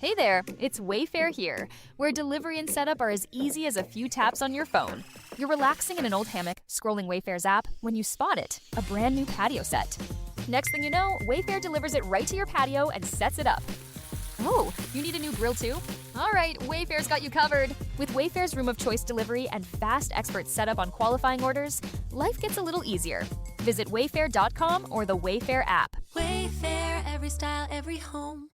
Hey there, it's Wayfair here, where delivery and setup are as easy as a few taps on your phone. You're relaxing in an old hammock, scrolling Wayfair's app, when you spot it, a brand new patio set. Next thing you know, Wayfair delivers it right to your patio and sets it up. Oh, you need a new grill too? All right, Wayfair's got you covered. With Wayfair's room of choice delivery and fast expert setup on qualifying orders, life gets a little easier. Visit wayfair.com or the Wayfair app. Wayfair, every style, every home.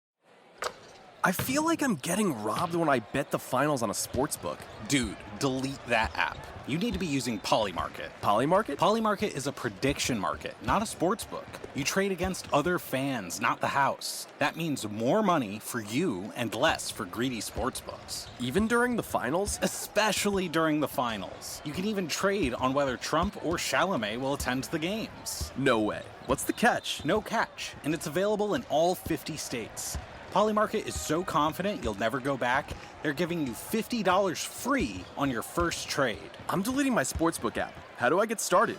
I feel like I'm getting robbed when I bet the finals on a sportsbook. Dude, delete that app. You need to be using Polymarket. Polymarket? Polymarket is a prediction market, not a sportsbook. You trade against other fans, not the house. That means more money for you and less for greedy sportsbooks. Even during the finals? Especially during the finals. You can even trade on whether Trump or Chalamet will attend the games. No way. What's the catch? No catch, and it's available in all 50 states. Polymarket is so confident you'll never go back, they're giving you $50 free on your first trade. I'm deleting my sportsbook app. How do I get started?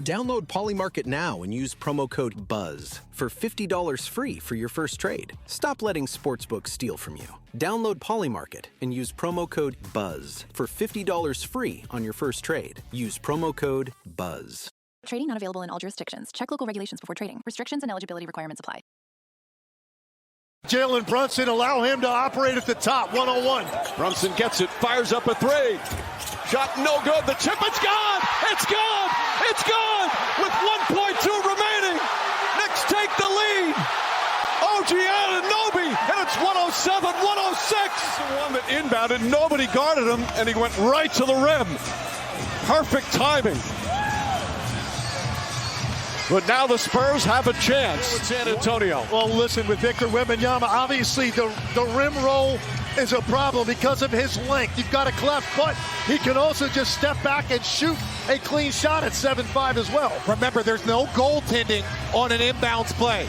Download Polymarket now and use promo code BUZZ for $50 free for your first trade. Stop letting sportsbooks steal from you. Download Polymarket and use promo code BUZZ for $50 free on your first trade. Use promo code BUZZ. Trading not available in all jurisdictions. Check local regulations before trading. Restrictions and eligibility requirements apply. Jalen Brunson, allow him to operate at the top, 101. Brunson gets it, fires up a three. Shot no good, the chip, it's gone! It's gone! It's gone! With 1.2 remaining, Knicks take the lead. OG Anunoby, and it's 107-106. The one that inbounded, nobody guarded him, and he went right to the rim. Perfect timing. But now the Spurs have a chance with San Antonio. Well, listen, with Victor Wembanyama, obviously the rim roll is a problem because of his length. You've got a cleft foot. He can also just step back and shoot a clean shot at 7'5" as well. Remember, there's no goaltending on an inbounds play.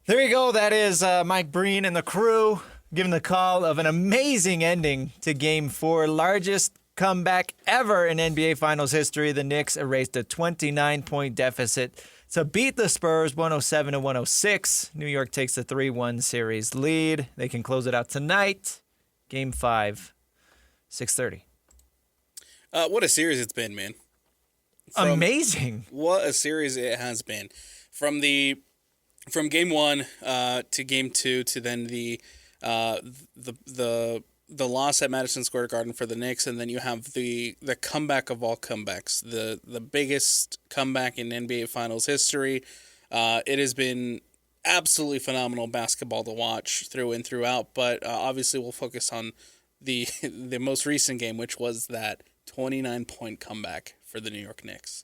There you go. That is Mike Breen and the crew giving the call of an amazing ending to Game 4, largest comeback ever in NBA Finals history. The Knicks erased a 29-point deficit to beat the Spurs 107-106. New York takes the 3-1 series lead. They can close it out tonight. Game 5, 6:30. What a series it's been, man. Amazing. What a series it has been. From Game 1 to Game 2 to then the loss at Madison Square Garden for the Knicks, and then you have the comeback of all comebacks, the biggest comeback in NBA Finals history. It has been absolutely phenomenal basketball to watch through and throughout, but obviously we'll focus on the most recent game, which was that 29-point comeback for the New York Knicks.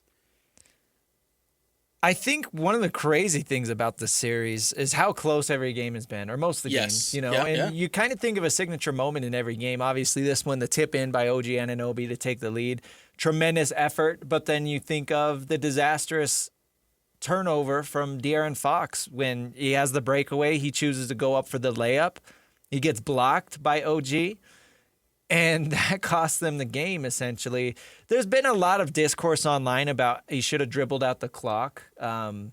I think one of the crazy things about this series is how close every game has been, or most of the games, you kind of think of a signature moment in every game. Obviously, this one, the tip in by OG Anunoby to take the lead, tremendous effort, but then you think of the disastrous turnover from De'Aaron Fox when he has the breakaway, he chooses to go up for the layup, he gets blocked by OG, and that cost them the game, essentially. There's been a lot of discourse online about he should have dribbled out the clock. There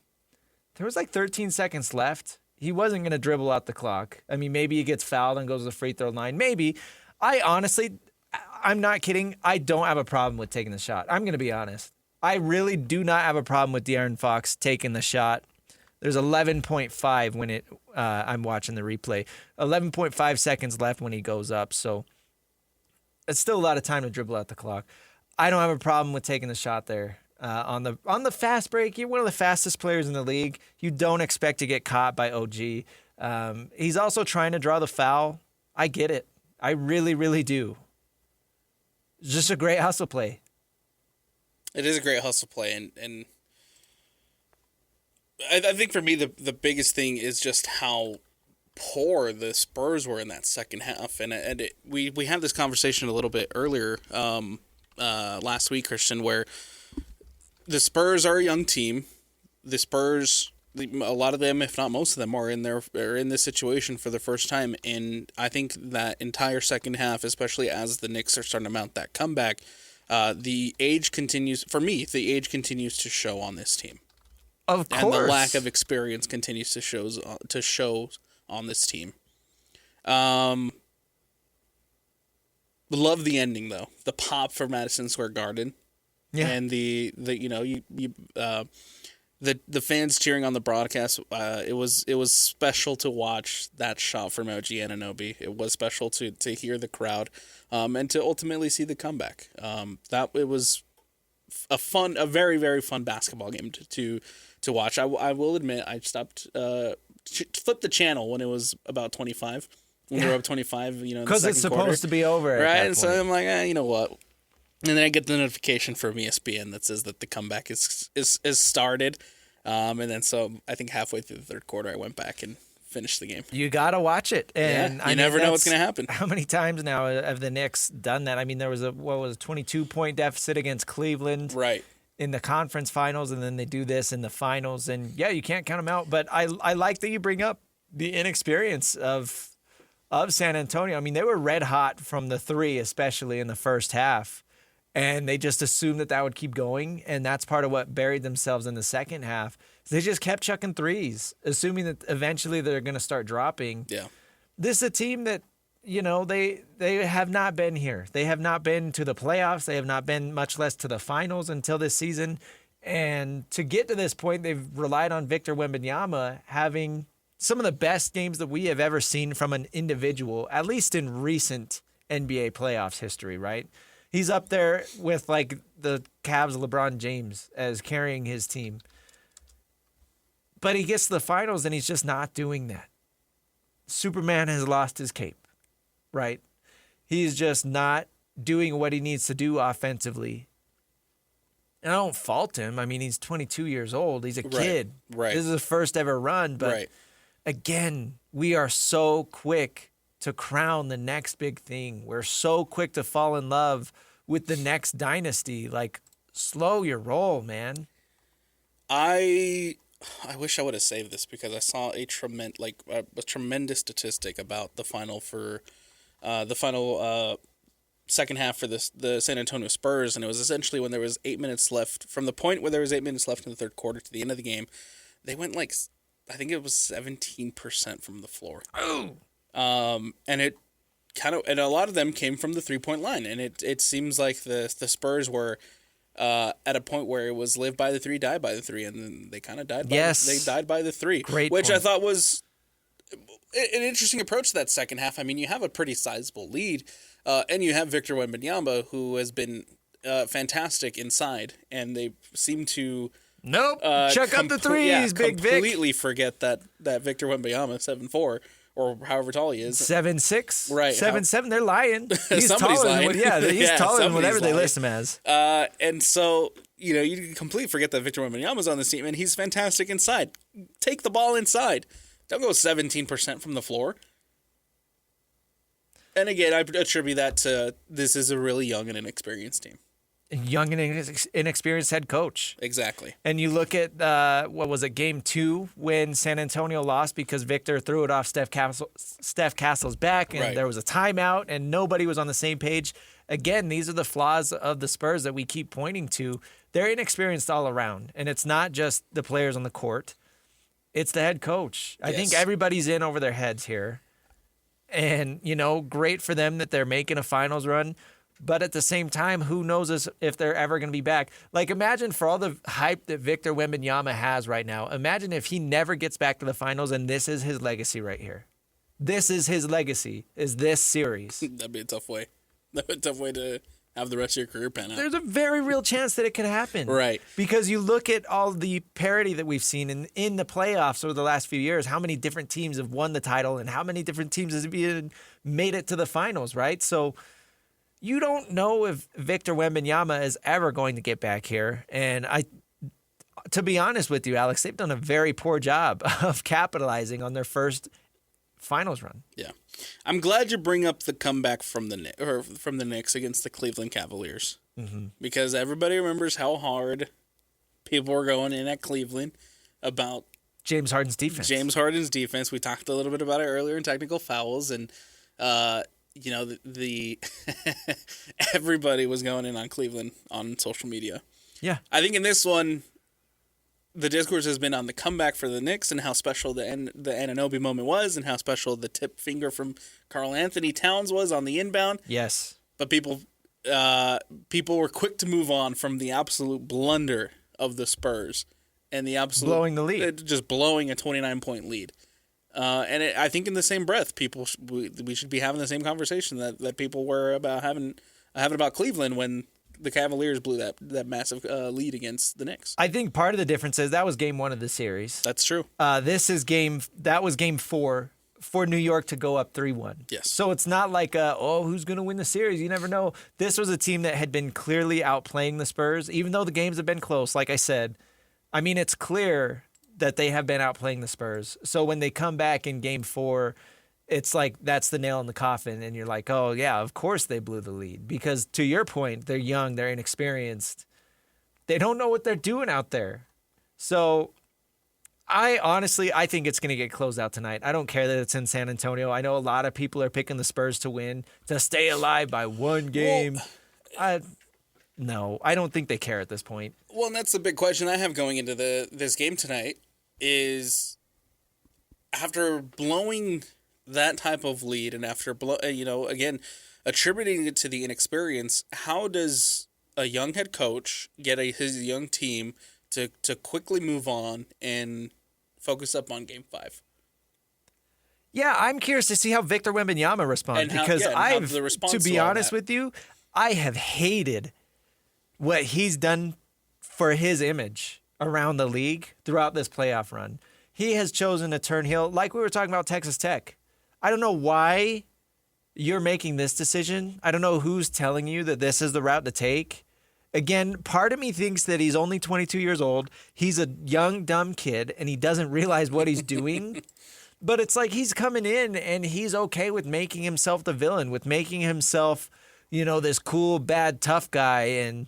was like 13 seconds left. He wasn't going to dribble out the clock. I mean, maybe he gets fouled and goes to the free throw line. Maybe. I'm not kidding. I don't have a problem with taking the shot. I'm going to be honest. I really do not have a problem with De'Aaron Fox taking the shot. There's 11.5 when I'm watching the replay. 11.5 seconds left when he goes up, so it's still a lot of time to dribble out the clock. I don't have a problem with taking the shot there. On the fast break, you're one of the fastest players in the league. You don't expect to get caught by OG. He's also trying to draw the foul. I get it. I really, really do. It's just a great hustle play. It is a great hustle play, and I think for me the biggest thing is just how poor the Spurs were in that second half, and we had this conversation a little bit earlier last week, Christian, where the Spurs are a young team. The Spurs, a lot of them, if not most of them, are in this situation for the first time, and I think that entire second half, especially as the Knicks are starting to mount that comeback, the age continues to show on this team. Of course. And the lack of experience continues to show on this team. Love the ending though. The pop for Madison Square Garden. Yeah. And the fans cheering on the broadcast. It was special to watch that shot from OG Anunoby. It was special to hear the crowd, and to ultimately see the comeback. It was a very, very fun basketball game to watch. I will admit I stopped flipped the channel when it was about 25. When we were up 25, because it's supposed to be over, right? And so I'm like, you know what? And then I get the notification from ESPN that says that the comeback is started. And then so I think halfway through the third quarter, I went back and finished the game. You got to watch it. And you never know what's going to happen. How many times now have the Knicks done that? I mean, there was a 22-point deficit against Cleveland. Right. In the conference finals, and then they do this in the finals. And, yeah, you can't count them out. But I like that you bring up the inexperience of San Antonio. I mean, they were red hot from the three, especially in the first half. And they just assumed that would keep going, and that's part of what buried themselves in the second half. So they just kept chucking threes, assuming that eventually they're going to start dropping. Yeah, this is a team that, they have not been here. They have not been to the playoffs. They have not been, much less to the finals until this season. And to get to this point, they've relied on Victor Wembanyama having some of the best games that we have ever seen from an individual, at least in recent NBA playoffs history, right? He's up there with, like, the Cavs' LeBron James as carrying his team. But he gets to the finals, and he's just not doing that. Superman has lost his cape, right? He's just not doing what he needs to do offensively. And I don't fault him. I mean, he's 22 years old. He's a kid. Right. This is his first ever run. But, again, we are so quick to crown the next big thing. We're so quick to fall in love with the next dynasty. Like, slow your roll, man. I wish I would have saved this because I saw a tremendous statistic about the final second half for the San Antonio Spurs, and it was essentially when there was 8 minutes left, from the point where there was 8 minutes left in the third quarter to the end of the game, they went I think it was 17% from the floor. Oh. And a lot of them came from the 3-point line, and it seems like the Spurs were at a point where it was live by the three, die by the three, and then they kind of died. They died by the three, which point. I thought was an interesting approach to that second half. I mean, you have a pretty sizable lead, and you have Victor Wembanyama, who has been fantastic inside, and they seem to check up the threes, Big Vic. Completely forget that Victor Wembanyama 7'4". Or however tall he is. 7'6", right? 7'7". They're lying. He's somebody's taller. lying. He's taller than whatever they list him as. And so you completely forget that Victor Wembanyama's on this team, and he's fantastic inside. Take the ball inside. Don't go 17% from the floor. And again, I attribute that to this is a really young and inexperienced team. Young and inexperienced head coach. Exactly. And you look at, game 2 when San Antonio lost because Victor threw it off Steph Castle's back, and there was a timeout, and nobody was on the same page. Again, these are the flaws of the Spurs that we keep pointing to. They're inexperienced all around, and it's not just the players on the court. It's the head coach. I think everybody's in over their heads here. And, great for them that they're making a finals run. But at the same time, who knows if they're ever going to be back. Like, imagine for all the hype that Victor Wembanyama has right now, imagine if he never gets back to the finals and this is his legacy right here. This is his legacy, is this series. That'd be a tough way. That'd be a tough way to have the rest of your career pan out. There's a very real chance that it could happen. Right. Because you look at all the parity that we've seen in the playoffs over the last few years, how many different teams have won the title and how many different teams have even made it to the finals, right? So you don't know if Victor Wembanyama is ever going to get back here. And to be honest with you, Alex, they've done a very poor job of capitalizing on their first finals run. Yeah. I'm glad you bring up the comeback from the Knicks against the Cleveland Cavaliers. Mm-hmm. Because everybody remembers how hard people were going in at Cleveland about James Harden's defense. We talked a little bit about it earlier in technical fouls, and the everybody was going in on Cleveland on social media. Yeah. I think in this one, the discourse has been on the comeback for the Knicks and how special the Anunoby moment was and how special the tip finger from Karl Anthony Towns was on the inbound. Yes. But people were quick to move on from the absolute blunder of the Spurs and the absolute blowing the lead, just blowing a 29-point lead. I think in the same breath, we should be having the same conversation that people were about having about Cleveland when the Cavaliers blew that massive lead against the Knicks. I think part of the difference is that was game 1 of the series. That's true. That was game 4 for New York to go up 3-1. Yes. So it's not like, who's going to win the series? You never know. This was a team that had been clearly outplaying the Spurs, even though the games have been close. Like I said, I mean, it's clear that they have been outplaying the Spurs. So when they come back in game 4, it's like that's the nail in the coffin, and you're like, oh, yeah, of course they blew the lead. Because to your point, they're young, they're inexperienced. They don't know what they're doing out there. So I think it's going to get closed out tonight. I don't care that it's in San Antonio. I know a lot of people are picking the Spurs to win, to stay alive by one game. No, I don't think they care at this point. Well, and that's the big question I have going into this game tonight is after blowing that type of lead and after, again, attributing it to the inexperience, how does a young head coach get his young team to quickly move on and focus up on Game 5? Yeah, I'm curious to see how Victor Wembanyama responds because to be honest with you, I have hated what he's done for his image around the league throughout this playoff run. He has chosen to turn heel, like we were talking about Texas Tech. I don't know why you're making this decision. I don't know who's telling you that this is the route to take. Again, part of me thinks that he's only 22 years old. He's a young, dumb kid, and he doesn't realize what he's doing. But it's like he's coming in, and he's okay with making himself the villain, with making himself, this cool, bad, tough guy. And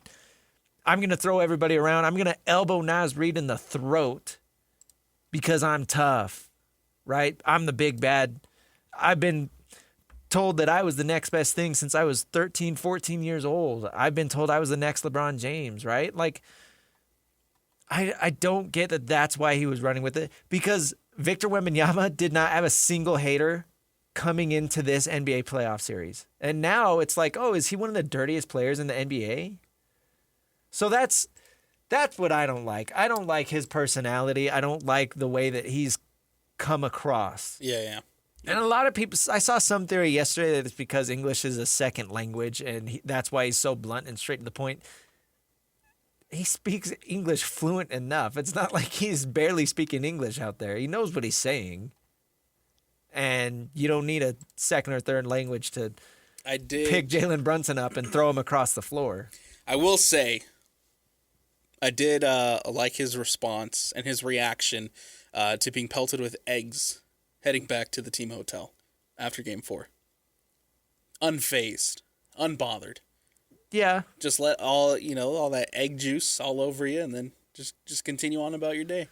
I'm going to throw everybody around. I'm going to elbow Naz Reid in the throat because I'm tough, right? I'm the big bad. I've been told that I was the next best thing since I was 13, 14 years old. I've been told I was the next LeBron James, right? Like, I don't get that that's why he was running with it, because Victor Wembanyama did not have a single hater coming into this NBA playoff series. And now it's like, oh, is he one of the dirtiest players in the NBA? So that's what I don't like. I don't like his personality. I don't like the way that he's come across. Yeah. And a lot of people, I saw some theory yesterday that it's because English is a second language and that's why he's so blunt and straight to the point. He speaks English fluent enough. It's not like he's barely speaking English out there. He knows what he's saying. And you don't need a second or third language to pick Jalen Brunson up and throw him across the floor. I will say, I did like his response and his reaction to being pelted with eggs heading back to the team hotel after Game 4. Unfazed, unbothered. Yeah. Just let all that egg juice all over you and then just continue on about your day.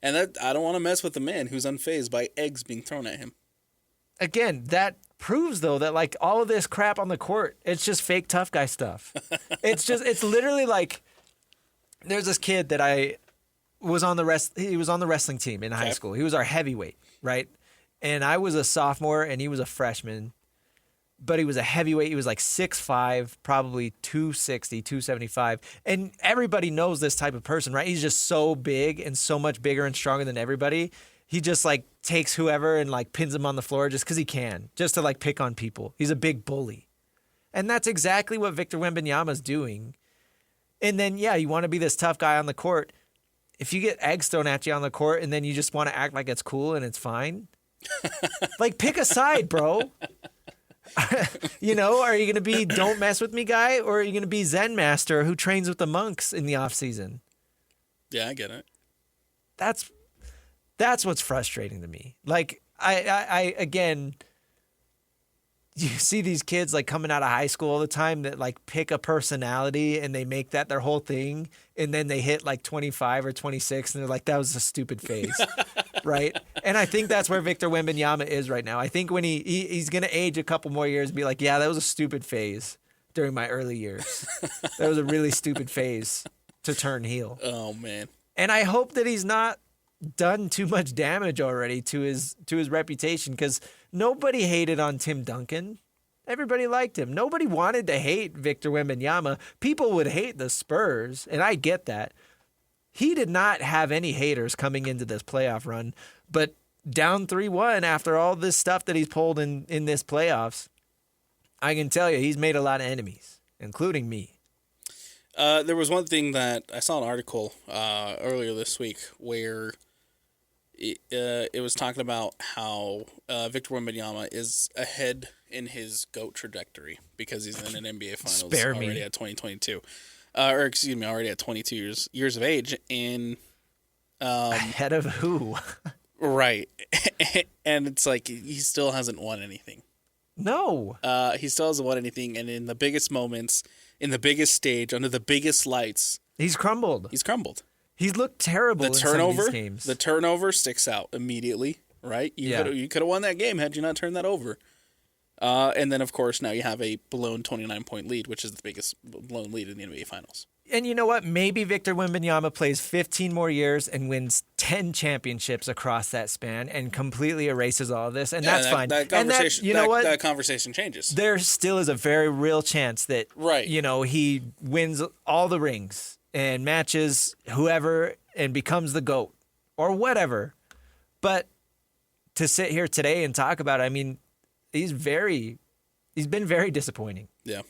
And that I don't want to mess with the man who's unfazed by eggs being thrown at him. Again, that proves, though, that like all of this crap on the court, it's just fake tough guy stuff. It's literally like there's this kid that he was on the wrestling team in high school. He was our heavyweight, right? And I was a sophomore and he was a freshman, but he was a heavyweight. He was like 6'5", probably 260, 275. And everybody knows this type of person, right? He's just so big and so much bigger and stronger than everybody. He just like takes whoever and like pins them on the floor just because he can, just to like pick on people. He's a big bully. And that's exactly what Victor Wembanyama's doing. And then, yeah, you want to be this tough guy on the court. If you get eggs thrown at you on the court and then you just want to act like it's cool and it's fine, like pick a side, bro. Are you going to be don't mess with me guy, or are you going to be Zen master who trains with the monks in the off season? Yeah, I get it. That's what's frustrating to me. Like I again, you see these kids like coming out of high school all the time that like pick a personality and they make that their whole thing, and then they hit like 25 or 26 and they're like, that was a stupid phase. Right? And I think that's where Victor Wembanyama is right now. I think when he's going to age a couple more years and be like, yeah, that was a stupid phase during my early years. That was a really stupid phase to turn heel. Oh, man. And I hope that he's not done too much damage already to his reputation, because nobody hated on Tim Duncan. Everybody liked him. Nobody wanted to hate Victor Wembanyama. People would hate the Spurs, and I get that. He did not have any haters coming into this playoff run, but down 3-1 after all this stuff that he's pulled in this playoffs, I can tell you he's made a lot of enemies, including me. There was one thing that I saw an article earlier this week where it was talking about how Victor Wembanyama is ahead in his GOAT trajectory because he's in an NBA Finals already at 2022. Already at 22 years of age. And ahead of who? Right. And it's like he still hasn't won anything. No. He still hasn't won anything, and in the biggest moments, in the biggest stage, under the biggest lights, he's crumbled. He's looked terrible in some of these games. The turnover sticks out immediately, right? You could have won that game had you not turned that over. And then, of course, now you have a blown 29-point lead, which is the biggest blown lead in the NBA Finals. And you know what? Maybe Victor Wembanyama plays 15 more years and wins 10 championships across that span and completely erases all of this, and that's fine. That conversation changes. There still is a very real chance that he wins all the rings and matches whoever and becomes the GOAT or whatever. But to sit here today and talk about it, I mean, he's been very disappointing. Yeah.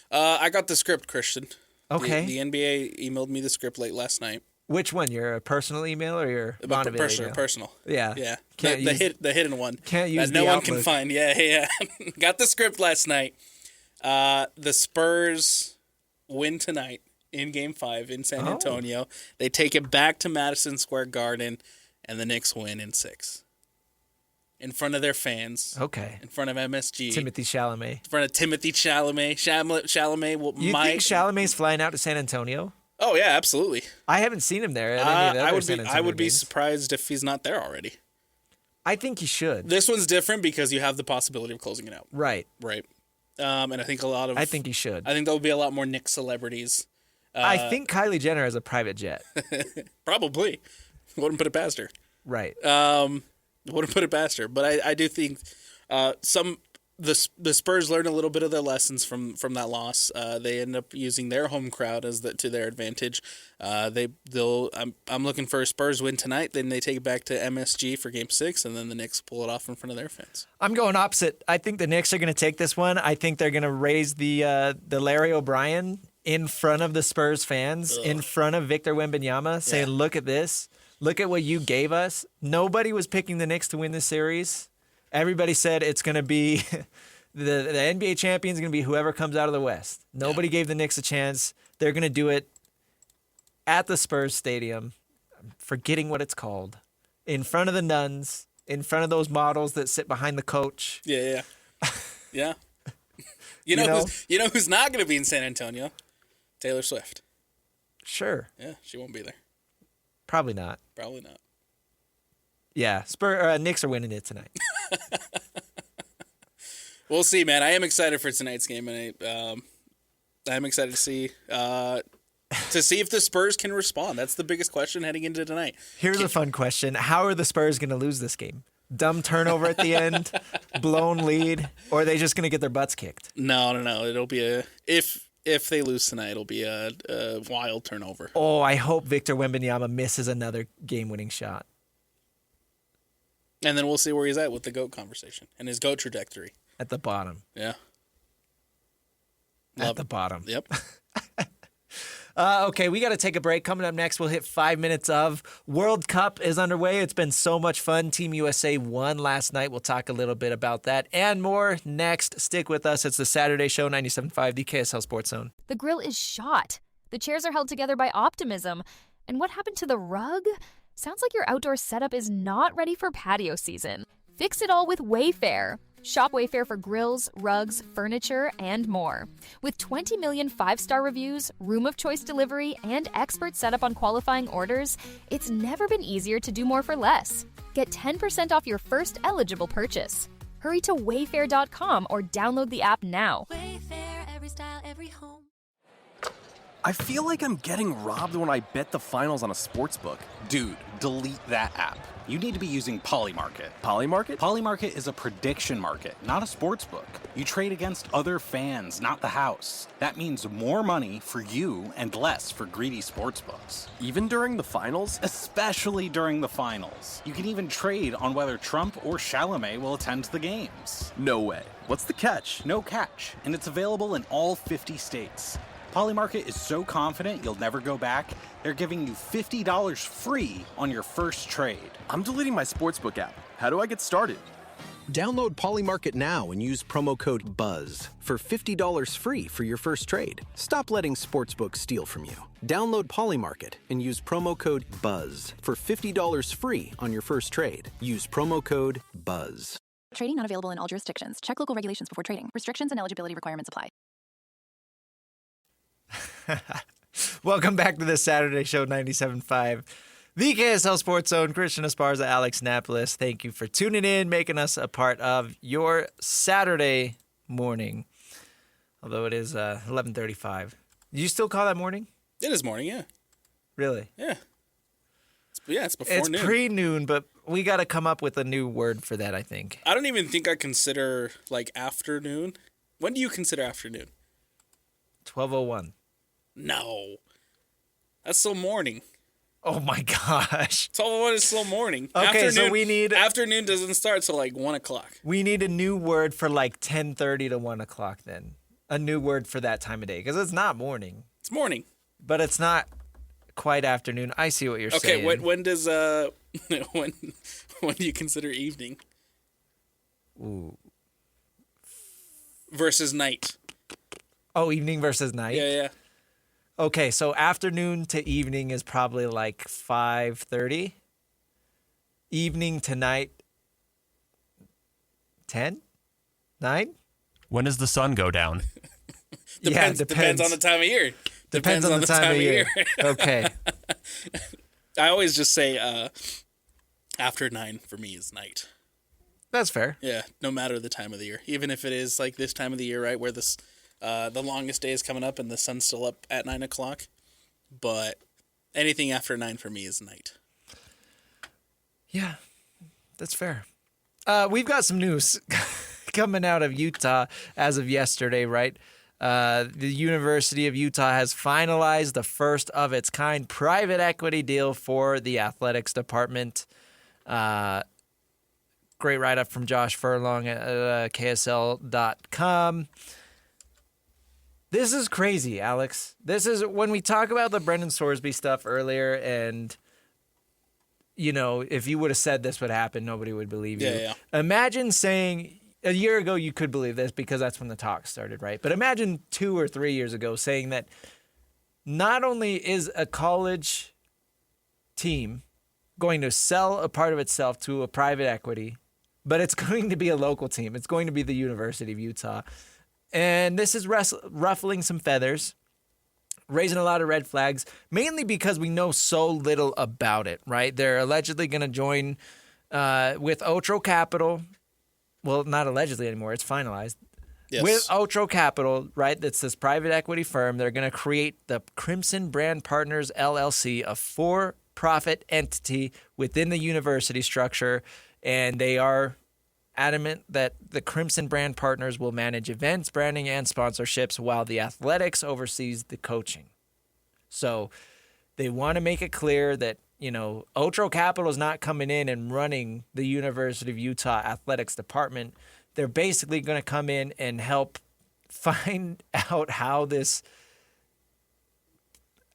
I got the script, Christian. Okay. The NBA emailed me the script late last night. Which one? Your personal email or your Bonneville email? Personal. Yeah. Yeah. The hidden one. Can't use that no one can find. Yeah. Got the script last night. The Spurs win tonight in Game 5 in San Antonio. They take it back to Madison Square Garden, and the Knicks win in 6. In front of their fans. Okay. In front of MSG. Timothy Chalamet. In front of Timothy Chalamet. Chalamet You think Chalamet's flying out to San Antonio? Oh, yeah, absolutely. I haven't seen him there. I would be surprised if he's not there already. I think he should. This one's different because you have the possibility of closing it out. Right. And I think I think he should. I think there'll be a lot more Knicks celebrities. I think Kylie Jenner has a private jet. Probably. Wouldn't put it past her. Right. Wouldn't put it past her. But I do think the Spurs learned a little bit of their lessons from that loss. They end up using their home crowd to their advantage. I'm looking for a Spurs win tonight. Then they take it back to MSG for Game 6, and then the Knicks pull it off in front of their fans. I'm going opposite. I think the Knicks are going to take this one. I think they're going to raise the Larry O'Brien in front of the Spurs fans, in front of Victor Wembanyama, saying, "Look at this. Look at what you gave us." Nobody was picking the Knicks to win this series. Everybody said it's going to be the NBA champion is going to be whoever comes out of the West. Nobody gave the Knicks a chance. They're going to do it at the Spurs Stadium. I'm forgetting what it's called. In front of the nuns, in front of those models that sit behind the coach. Yeah. You know who's not going to be in San Antonio? Taylor Swift. Sure. Yeah, she won't be there. Probably not. Yeah, Knicks are winning it tonight. We'll see, man. I am excited for tonight's game, and I'm excited to see if the Spurs can respond. That's the biggest question heading into tonight. Here's a fun question: how are the Spurs going to lose this game? Dumb turnover at the end, blown lead, or are they just going to get their butts kicked? No. It'll be if they lose tonight, it'll be a wild turnover. Oh, I hope Victor Wembanyama misses another game-winning shot. And then we'll see where he's at with the GOAT conversation and his GOAT trajectory. At the bottom. Yeah. At the bottom. Yep. Okay, we got to take a break. Coming up next, we'll hit 5 minutes of World Cup is underway. It's been so much fun. Team USA won last night. We'll talk a little bit about that and more next. Stick with us. It's the Saturday Show, 97.5, the KSL Sports Zone. The grill is shot. The chairs are held together by optimism. And what happened to the rug? Sounds like your outdoor setup is not ready for patio season. Fix it all with Wayfair. Shop Wayfair for grills, rugs, furniture, and more. With 20 million 5-star reviews, room of choice delivery, and expert setup on qualifying orders, it's never been easier to do more for less. Get 10% off your first eligible purchase. Hurry to wayfair.com or download the app now. Wayfair, every style, every home. I feel like I'm getting robbed when I bet the finals on a sportsbook. Dude, delete that app. You need to be using Polymarket. Polymarket? Polymarket is a prediction market, not a sports book. You trade against other fans, not the house. That means more money for you and less for greedy sports books. Even during the finals? Especially during the finals. You can even trade on whether Trump or Chalamet will attend the games. No way. What's the catch? No catch, and it's available in all 50 states. Polymarket is so confident you'll never go back, they're giving you $50 free on your first trade. I'm deleting my sportsbook app. How do I get started? Download Polymarket now and use promo code BUZZ for $50 free for your first trade. Stop letting sportsbooks steal from you. Download Polymarket and use promo code BUZZ for $50 free on your first trade. Use promo code BUZZ. Trading not available in all jurisdictions. Check local regulations before trading. Restrictions and eligibility requirements apply. Welcome back to the Saturday Show 97.5. The KSL Sports Zone. Christian Esparza, Alex Napoles. Thank you for tuning in, making us a part of your Saturday morning. Although it is 11:35. Do you still call that morning? It is morning, yeah. Really? Yeah. It's before noon. It's pre-noon, but we got to come up with a new word for that, I think. I don't even think I consider, like, afternoon. When do you consider afternoon? 12:01. No. That's still morning. Oh, my gosh. 12:01 is still morning. Okay, so we need... Afternoon doesn't start till, like, 1 o'clock. We need a new word for, like, 10:30 to 1 o'clock then. A new word for that time of day. Because it's not morning. It's morning. But it's not quite afternoon. I see what you're saying. Okay, when does... when do you consider evening? Ooh. Versus night. Oh, evening versus night? Yeah. Okay, so afternoon to evening is probably like 5:30. Evening to night, 10? 9? When does the sun go down? Depends on the time of year. Depends on the time of year. Okay. I always just say after 9 for me is night. That's fair. Yeah, no matter the time of the year. Even if it is like this time of the year, right, where this the longest day is coming up and the sun's still up at 9 o'clock. But anything after 9 for me is night. Yeah, that's fair. We've got some news coming out of Utah as of yesterday, right? The University of Utah has finalized the first of its kind private equity deal for the athletics department. Great write-up from Josh Furlong at KSL.com. This is crazy, Alex. This is when we talk about the Brendan Sorsby stuff earlier, and, you know, if you would have said this would happen, nobody would believe you. Yeah. Imagine saying, a year ago you could believe this because that's when the talk started, right? But imagine 2 or 3 years ago saying that not only is a college team going to sell a part of itself to a private equity, but it's going to be a local team. It's going to be the University of Utah. And this is ruffling some feathers, raising a lot of red flags, mainly because we know so little about it, right? They're allegedly going to join with Otro Capital. Well, not allegedly anymore. It's finalized. Yes. With Otro Capital, right? That's this private equity firm. They're going to create the Crimson Brand Partners, LLC, a for-profit entity within the university structure. And they are adamant that the Crimson Brand Partners will manage events, branding, and sponsorships while the athletics oversees the coaching. So they want to make it clear that, you know, Otro Capital is not coming in and running the University of Utah athletics department. They're basically going to come in and help find out how this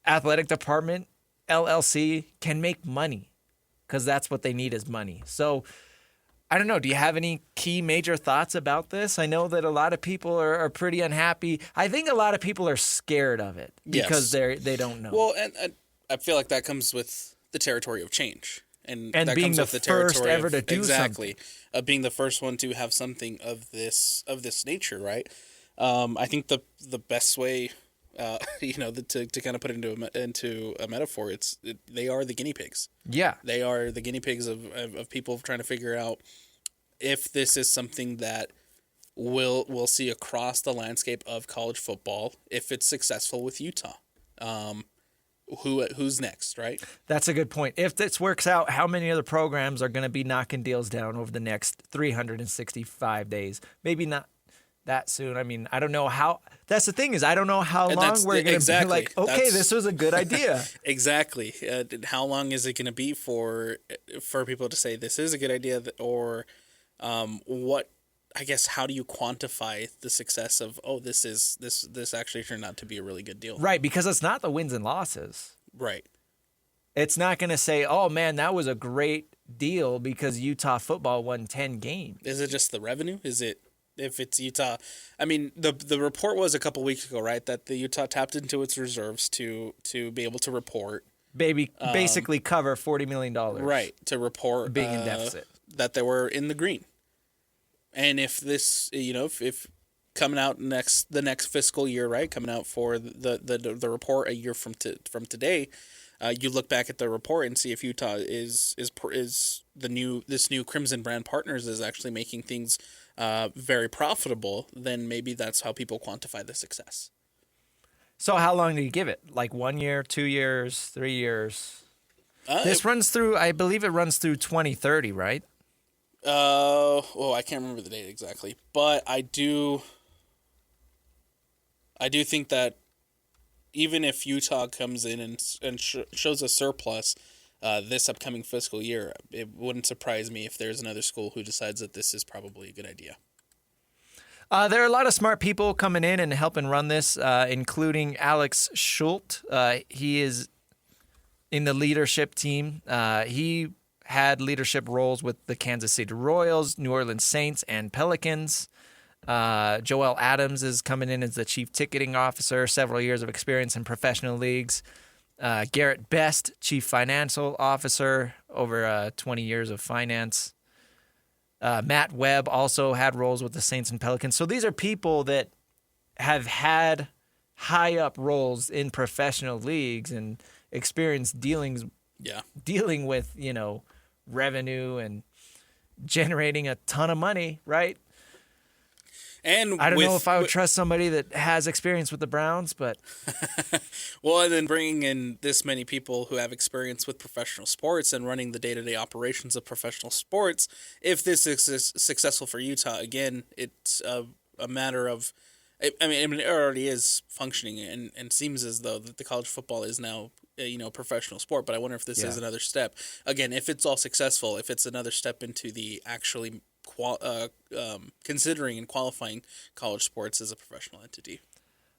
athletic department, LLC, can make money, because that's what they need is money. So I don't know. Do you have any key major thoughts about this? I know that a lot of people are pretty unhappy. I think a lot of people are scared of it because they don't know. Well, and I feel like that comes with the territory of change. And that being comes the with the first territory ever to do exactly being the first one to have something of this nature, right? I think the best way, to kind of put it into a metaphor, they are the guinea pigs. Yeah, they are the guinea pigs of people trying to figure out if this is something that we'll see across the landscape of college football if it's successful with Utah. Who's next, right? That's a good point. If this works out, how many other programs are going to be knocking deals down over the next 365 days? Maybe not that soon. I mean, I don't know how. That's the thing is, I don't know how long we're going to be like, okay, this was a good idea. Exactly. How long is it going to be for people to say this is a good idea, or what? I guess how do you quantify the success of this actually turned out to be a really good deal? Right, because it's not the wins and losses. Right. It's not going to say, "Oh man, that was a great deal because Utah football won 10 games." Is it just the revenue? Is it if it's Utah? I mean, the report was a couple weeks ago, right, that the Utah tapped into its reserves to be able to report basically cover $40 million. Right, to report being in deficit. That they were in the green. And if this, if coming out the next fiscal year, right, coming out for the report a year from today, you look back at the report and see if Utah is this new Crimson brand partners is actually making things very profitable, then maybe that's how people quantify the success. So how long do you give it? Like 1 year, 2 years, 3 years? This runs through, I believe it runs through 2030, right? I can't remember the date exactly, but I do think that even if Utah comes in and shows a surplus this upcoming fiscal year, it wouldn't surprise me if there's another school who decides that this is probably a good idea. There are a lot of smart people coming in and helping run this, including Alex Schult. He is in the leadership team. He had leadership roles with the Kansas City Royals, New Orleans Saints, and Pelicans. Joel Adams is coming in as the chief ticketing officer, several years of experience in professional leagues. Garrett Best, chief financial officer, over 20 years of finance. Matt Webb also had roles with the Saints and Pelicans. So these are people that have had high-up roles in professional leagues and experienced dealing with, revenue and generating a ton of money, right? And I don't know if I would trust somebody that has experience with the Browns, but well, and then bringing in this many people who have experience with professional sports and running the day-to-day operations of professional sports, if this is successful for Utah, again, it's a matter of, I mean, it already is functioning and seems as though that the college football is now professional sport, but I wonder if this is another step. Again, if it's all successful, if it's another step into the actually considering and qualifying college sports as a professional entity.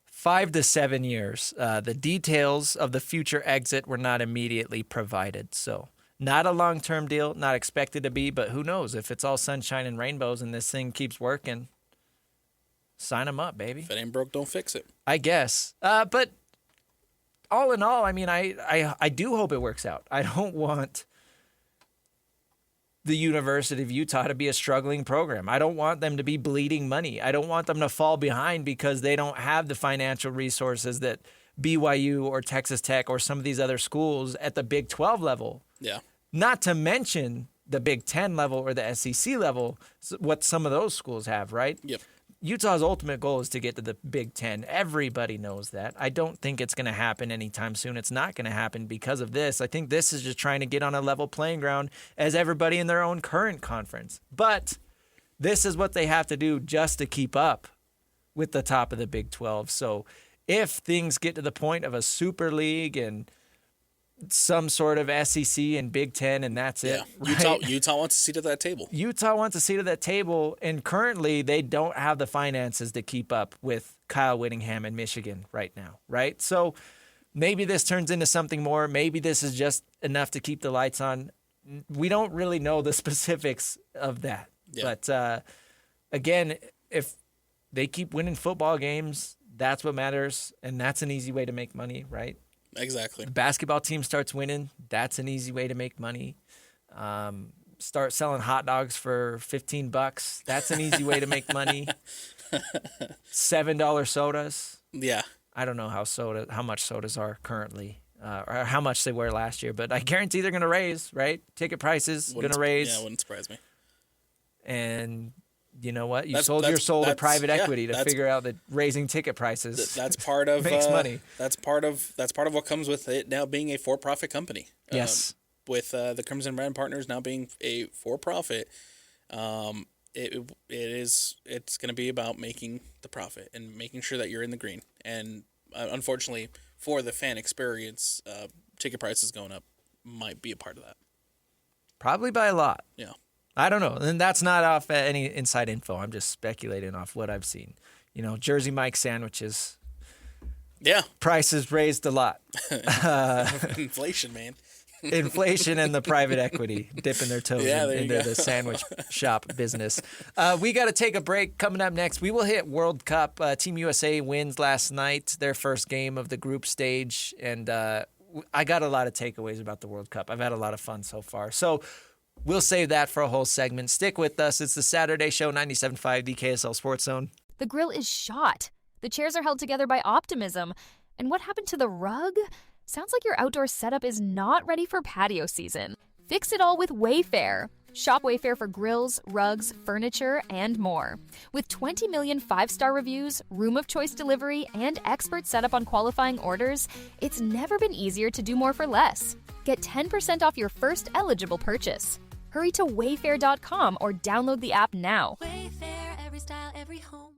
5 to 7 years. The details of the future exit were not immediately provided, so not a long-term deal, not expected to be, but who knows? If it's all sunshine and rainbows and this thing keeps working, sign them up, baby. If it ain't broke, don't fix it. I guess. But all in all, I mean, I do hope it works out. I don't want the University of Utah to be a struggling program. I don't want them to be bleeding money. I don't want them to fall behind because they don't have the financial resources that BYU or Texas Tech or some of these other schools at the Big 12 level. Yeah. Not to mention the Big 10 level or the SEC level, what some of those schools have, right? Yep. Utah's ultimate goal is to get to the Big 10. Everybody knows that. I don't think it's going to happen anytime soon. It's not going to happen because of this. I think this is just trying to get on a level playing ground as everybody in their own current conference. But this is what they have to do just to keep up with the top of the Big 12. So if things get to the point of a Super League and some sort of SEC and Big Ten, and that's it. Right? Utah wants a seat at that table. Utah wants a seat at that table, and currently they don't have the finances to keep up with Kyle Whittingham in Michigan right now, right? So maybe this turns into something more. Maybe this is just enough to keep the lights on. We don't really know the specifics of that. Yeah. But, again, if they keep winning football games, that's what matters, and that's an easy way to make money, right? Exactly. The basketball team starts winning. That's an easy way to make money. Start selling hot dogs for $15. That's an easy way to make money. $7 sodas. Yeah. I don't know how much sodas are currently, or how much they were last year, but I guarantee they're going to raise, right? Ticket prices going to raise. Yeah, it wouldn't surprise me. And you know what? You sold your soul to private equity to figure out that raising ticket prices that's part of makes money. That's part of what comes with it now being a for-profit company. Yes. With the Crimson Brand Partners now being a for-profit, it's going to be about making the profit and making sure that you're in the green. And unfortunately, for the fan experience, ticket prices going up might be a part of that. Probably by a lot. Yeah. I don't know. And that's not off any inside info. I'm just speculating off what I've seen. You know, Jersey Mike sandwiches. Yeah. Prices raised a lot. Inflation, man. Inflation and the private equity dipping their toes into the sandwich shop business. We got to take a break. Coming up next, we will hit World Cup. Team USA wins last night, their first game of the group stage. And I got a lot of takeaways about the World Cup. I've had a lot of fun so far. So we'll save that for a whole segment. Stick with us. It's the Saturday Show, 97.5, the KSL Sports Zone. The grill is shot. The chairs are held together by optimism. And what happened to the rug? Sounds like your outdoor setup is not ready for patio season. Fix it all with Wayfair. Shop Wayfair for grills, rugs, furniture, and more. With 20 million 5-star reviews, room of choice delivery, and expert setup on qualifying orders, it's never been easier to do more for less. Get 10% off your first eligible purchase. Hurry to wayfair.com or download the app now. Wayfair, every style, every home.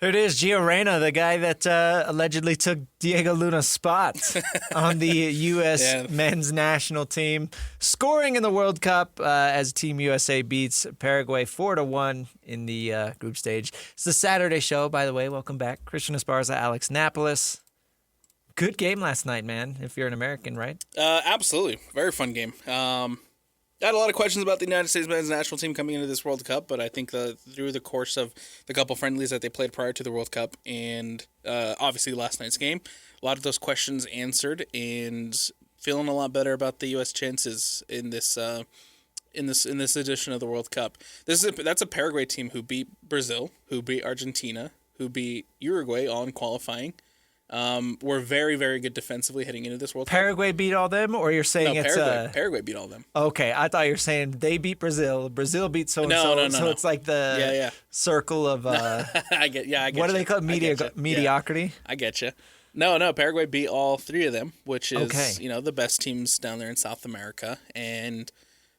There it is, Gio Reyna, the guy that allegedly took Diego Luna's spot on the U.S. men's national team, scoring in the World Cup as Team USA beats Paraguay 4-1 in the group stage. It's the Saturday Show, by the way. Welcome back. Christian Esparza, Alex Napoles. Good game last night, man, if you're an American, right? Absolutely. Very fun game. I had a lot of questions about the United States men's national team coming into this World Cup, but I think through the course of the couple friendlies that they played prior to the World Cup and obviously last night's game, a lot of those questions answered, and feeling a lot better about the U.S. chances in this edition of the World Cup. That's a Paraguay team who beat Brazil, who beat Argentina, who beat Uruguay all in qualifying. We're very, very good defensively heading into this World Cup. Paraguay beat all them, or you're saying it's Paraguay beat all them. Okay, I thought you were saying they beat Brazil beat so-and-so, no. So it's like the circle of I get what do they call it? Mediocrity? I get you. No, Paraguay beat all three of them, which is the best teams down there in South America, and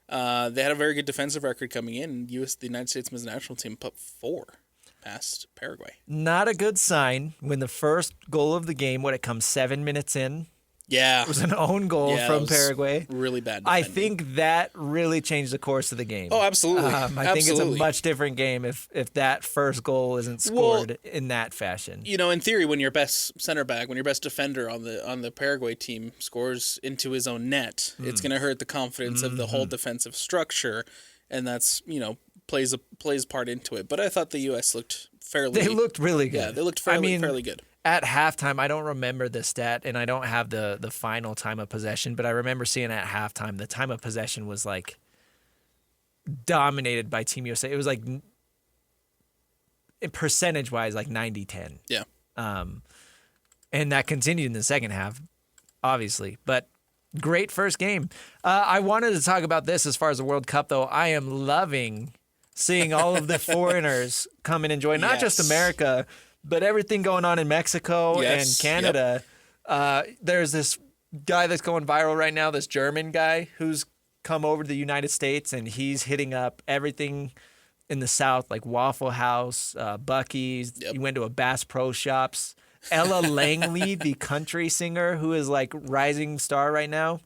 they had a very good defensive record coming in. The United States men's national team put 4 past Paraguay. Not a good sign when the first goal of the game, when it comes 7 minutes in, it was an own goal from Paraguay. Really bad defending. I think that really changed the course of the game. Oh, absolutely. I think it's a much different game if that first goal isn't scored in that fashion. In theory, when your best center back, when your best defender on the Paraguay team scores into his own net, it's going to hurt the confidence of the whole defensive structure, and that's plays part into it. But I thought the U.S. looked fairly... They looked really good. Yeah, they looked fairly good. At halftime, I don't remember the stat, and I don't have the final time of possession, but I remember seeing at halftime the time of possession was like dominated by Team USA. It was like percentage-wise like 90-10. Yeah. And that continued in the second half, obviously. But great first game. I wanted to talk about this as far as the World Cup, though. I am loving seeing all of the foreigners come and enjoy, not just America, but everything going on in Mexico and Canada. There's this guy that's going viral right now, this German guy who's come over to the United States, and he's hitting up everything in the South, like Waffle House, Buc-ee's. He went to a Bass Pro Shops. Ella Langley, the country singer who is like rising star right now,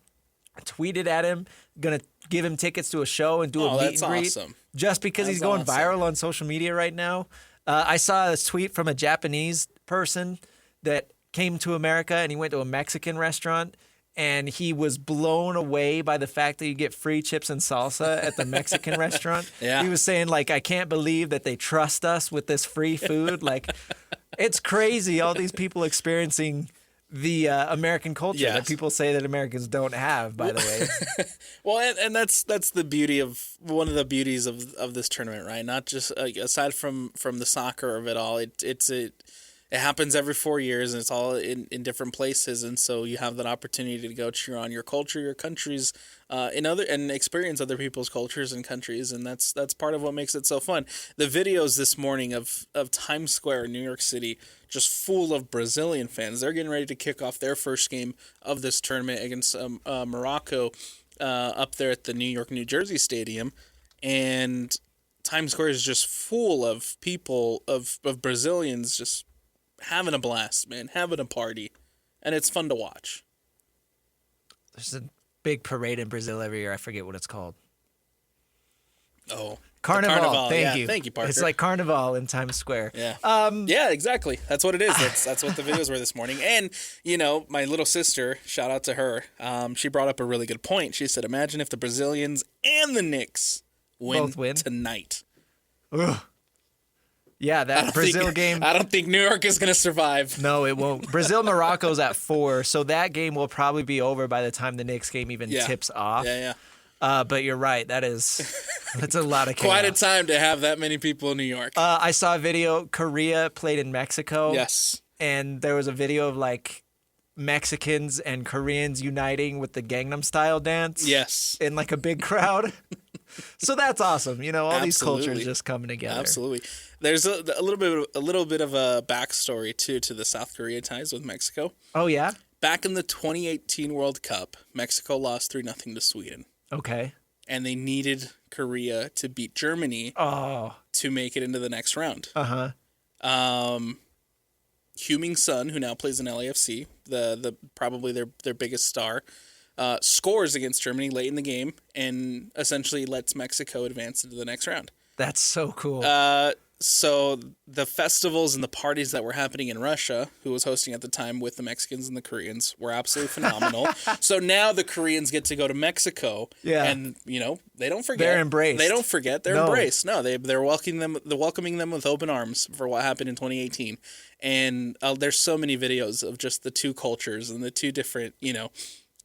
tweeted at him, going to give him tickets to a show and do a meet and greet. Awesome. Just because he's going viral on social media right now. I saw a tweet from a Japanese person that came to America, and he went to a Mexican restaurant, and he was blown away by the fact that you get free chips and salsa at the Mexican restaurant. Yeah. He was saying, like, I can't believe that they trust us with this free food. Like, it's crazy, all these people experiencing the American culture that people say that Americans don't have, by the way. Well, and that's the beauty of one of the beauties of this tournament, right? Not just aside from the soccer of it all, it happens every 4 years, and it's all in different places, and so you have that opportunity to go cheer on your culture, your countries, and experience other people's cultures and countries, and that's part of what makes it so fun. The videos this morning of Times Square in New York City just full of Brazilian fans. They're getting ready to kick off their first game of this tournament against Morocco up there at the New York, New Jersey Stadium, and Times Square is just full of people, of Brazilians just having a blast, man, having a party, and it's fun to watch. There's a big parade in Brazil every year. I forget what it's called. Oh, Carnival. Thank you. Thank you, Parker. It's like Carnival in Times Square. Yeah. Yeah, exactly. That's what it is. That's what the videos were this morning. And, my little sister, shout out to her, she brought up a really good point. She said, imagine if the Brazilians and the Knicks both win tonight. Ugh. Yeah, that Brazil game. I don't think New York is going to survive. No, it won't. Brazil-Morocco's at 4, so that game will probably be over by the time the Knicks game even tips off. Yeah. But you're right. That's a lot of chaos. Quite a time to have that many people in New York. I saw a video. Korea played in Mexico. Yes. And there was a video of Mexicans and Koreans uniting with the Gangnam Style dance. Yes. In a big crowd. So that's awesome. All these cultures just coming together. Absolutely. There's a little bit of a backstory too to the South Korea ties with Mexico. Oh yeah. Back in the 2018 World Cup, Mexico lost 3-0 to Sweden. Okay. And they needed Korea to beat Germany to make it into the next round. Uh-huh. Heung-min Son, who now plays in LAFC, the probably their biggest star, scores against Germany late in the game and essentially lets Mexico advance into the next round. That's so cool. So the festivals and the parties that were happening in Russia, who was hosting at the time with the Mexicans and the Koreans, were absolutely phenomenal. So now the Koreans get to go to Mexico, and they don't forget. They're embraced. They don't forget. They're embraced. No, they're welcoming them with open arms for what happened in 2018. And there's so many videos of just the two cultures and the two different,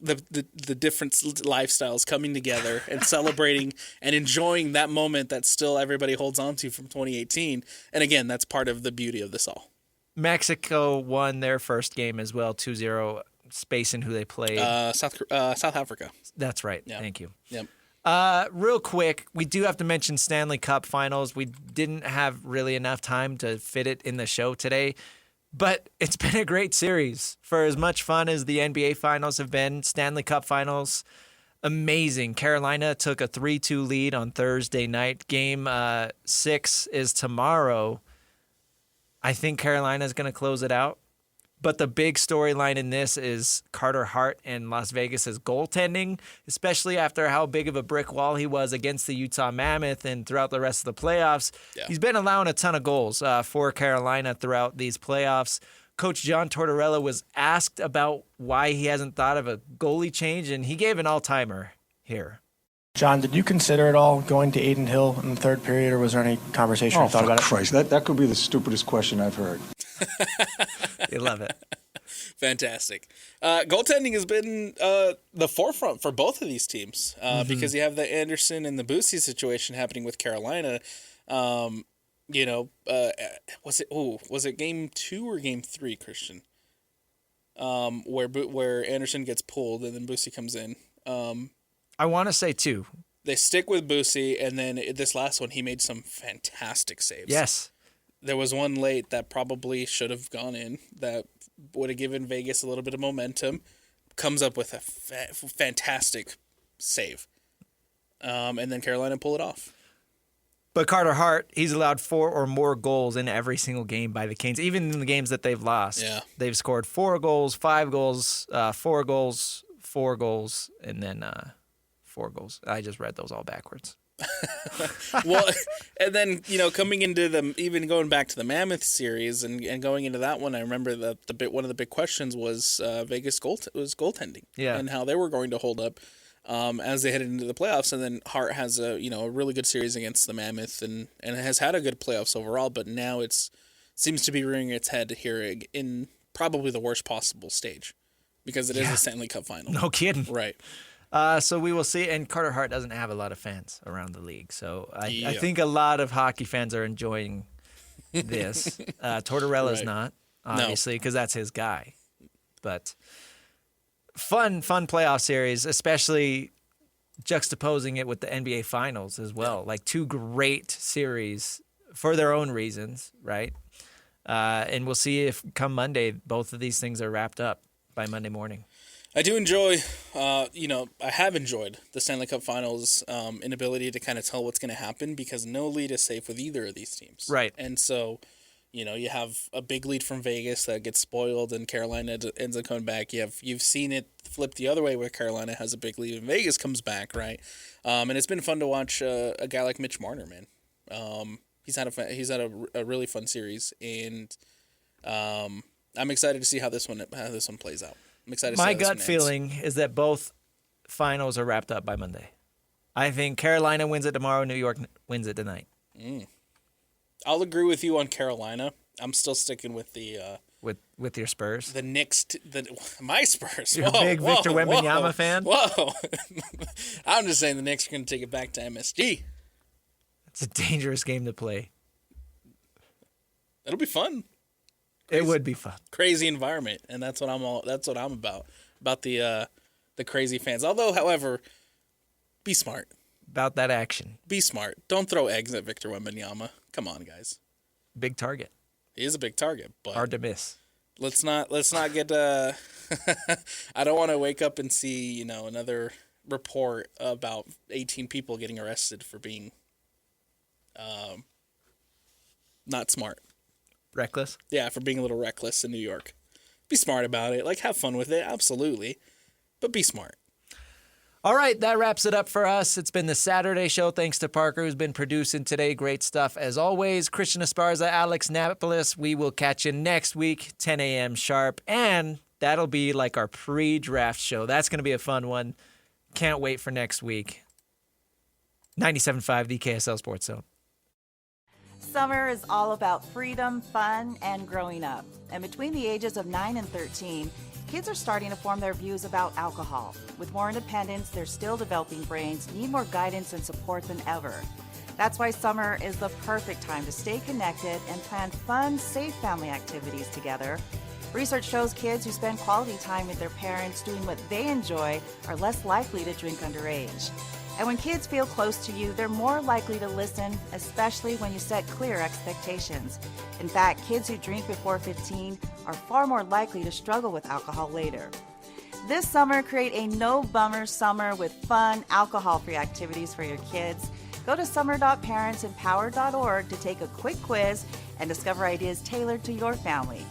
the different lifestyles coming together and celebrating and enjoying that moment that still everybody holds on to from 2018. And again, that's part of the beauty of this all. Mexico won their first game as well, 2-0, spacing who they played. South Africa. That's right. Yep. Thank you. Yep. Real quick, we do have to mention Stanley Cup Finals. We didn't have really enough time to fit it in the show today. But it's been a great series. For as much fun as the NBA Finals have been, Stanley Cup Finals, amazing. Carolina took a 3-2 lead on Thursday night. Game 6 is tomorrow. I think Carolina's going to close it out. But the big storyline in this is Carter Hart and Las Vegas's goaltending, especially after how big of a brick wall he was against the Utah Mammoth and throughout the rest of the playoffs. Yeah. He's been allowing a ton of goals for Carolina throughout these playoffs. Coach John Tortorella was asked about why he hasn't thought of a goalie change, and he gave an all-timer here. John, did you consider at all going to Aiden Hill in the third period, or was there any conversation or thought about it? Christ, that could be the stupidest question I've heard. You love it. Fantastic. Goaltending has been the forefront for both of these teams because you have the Anderson and the Boosie situation happening with Carolina. Was it game 2 or game 3, Christian? Where Anderson gets pulled and then Boosie comes in. I want to say 2. They stick with Boosie, and then this last one, he made some fantastic saves. Yes. There was one late that probably should have gone in that would have given Vegas a little bit of momentum. Comes up with a fantastic save. And then Carolina pull it off. But Carter Hart, he's allowed 4 or more goals in every single game by the Canes, even in the games that they've lost. Yeah. They've scored 4 goals, 5 goals, 4 goals, 4 goals, and then 4 goals. I just read those all backwards. Well, and then coming into even going back to the Mammoth series and going into that one, I remember that one of the big questions was Vegas goaltending, and how they were going to hold up as they headed into the playoffs. And then Hart has a really good series against the Mammoth and has had a good playoffs overall, but now seems to be rearing its head here in probably the worst possible stage because it is the Stanley Cup final. No kidding. Right. So we will see. And Carter Hart doesn't have a lot of fans around the league. So I think a lot of hockey fans are enjoying this. Tortorella's not, obviously, because that's his guy. But fun playoff series, especially juxtaposing it with the NBA Finals as well. Like 2 great series for their own reasons, right? And we'll see if come Monday, both of these things are wrapped up by Monday morning. I do enjoy, I have enjoyed the Stanley Cup Finals inability to kind of tell what's going to happen because no lead is safe with either of these teams. Right. And so, you have a big lead from Vegas that gets spoiled and Carolina ends up coming back. You've seen it flip the other way where Carolina has a big lead and Vegas comes back, right? And it's been fun to watch a guy like Mitch Marner, man. He's had a really fun series, and I'm excited to see how this one plays out. I'm excited to see My how this gut one feeling is that both finals are wrapped up by Monday. I think Carolina wins it tomorrow, New York wins it tonight. I'll agree with you on Carolina. I'm still sticking with the with your Spurs. The Knicks, my Spurs. You're a big Victor Wembanyama fan? Whoa. I'm just saying the Knicks are going to take it back to MSG. It's a dangerous game to play. It'll be fun. It would be fun. Crazy environment, and that's what I'm about. About the crazy fans. Although, however, be smart. About that action. Be smart. Don't throw eggs at Victor Wembanyama. Come on, guys. Big target. He is a big target, but hard to miss. Let's not get I don't want to wake up and see, another report about 18 people getting arrested for being not smart. Reckless? Yeah, for being a little reckless in New York. Be smart about it. Like, have fun with it, absolutely. But be smart. All right, that wraps it up for us. It's been the Saturday show. Thanks to Parker, who's been producing today. Great stuff. As always, Christian Esparza, Alex Napoles. We will catch you next week, 10 a.m. sharp. And that'll be like our pre-draft show. That's going to be a fun one. Can't wait for next week. 97.5, the KSL Sports Zone. Summer is all about freedom, fun, and growing up. And between the ages of 9 and 13, kids are starting to form their views about alcohol. With more independence, their still developing brains need more guidance and support than ever. That's why summer is the perfect time to stay connected and plan fun, safe family activities together. Research shows kids who spend quality time with their parents doing what they enjoy are less likely to drink underage. And when kids feel close to you, they're more likely to listen, especially when you set clear expectations. In fact, kids who drink before 15 are far more likely to struggle with alcohol later. This summer, create a no-bummer summer with fun, alcohol-free activities for your kids. Go to summer.parentsempowered.org to take a quick quiz and discover ideas tailored to your family.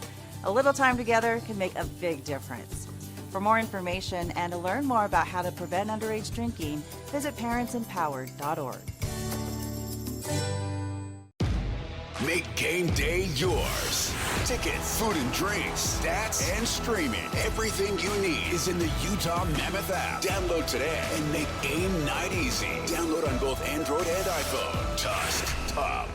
A little time together can make a big difference. For more information and to learn more about how to prevent underage drinking, visit parentsempowered.org. Make game day yours. Tickets, food and drinks, stats, and streaming. Everything you need is in the Utah Mammoth app. Download today and make game night easy. Download on both Android and iPhone. Tusk Top.